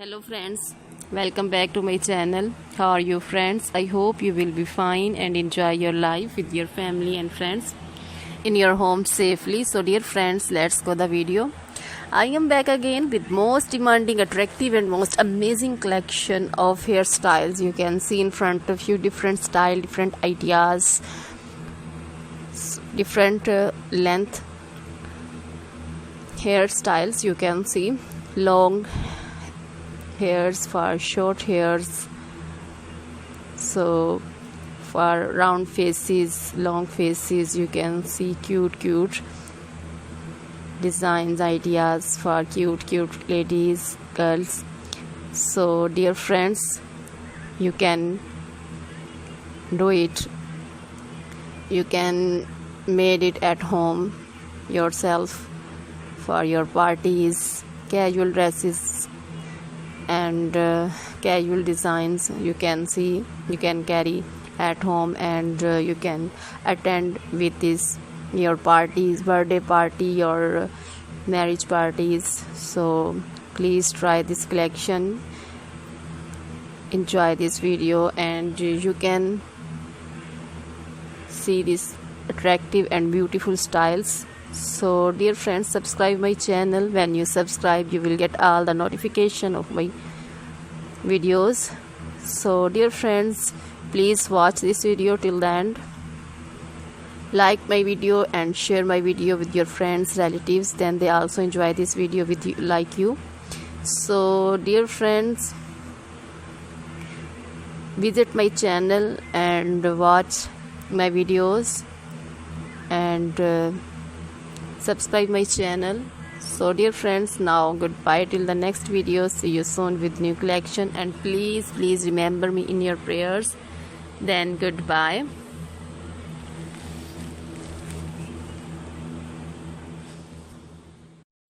Hello friends, welcome back to my channel. How are you friends? I hope you will be fine and enjoy your life with your family and friends in your home safely. So dear friends, let's go the video. I am back again with most demanding, attractive and most amazing collection of hairstyles. You can see in front of you different style, different ideas, different length hairstyles. You can see long hairs for short hairs, so for round faces, long faces. You can see cute designs, ideas for cute ladies, girls. So dear friends, you can do it, you can made it at home yourself for your parties, casual dresses and casual designs. You can see, you can carry at home and you can attend with this your parties, birthday party or marriage parties. So please try this collection, enjoy this video, and you can see these attractive and beautiful styles. So dear friends, subscribe my channel. When you subscribe, you will get all the notification of my videos. So dear friends, please watch this video till the end. Like my video and share my video with your friends, relatives, then they also enjoy this video with you like you. So dear friends, visit my channel and watch my videos and subscribe my channel. So dear friends, now goodbye till the next video. See you soon with new collection, and please remember me in your prayers. Then goodbye.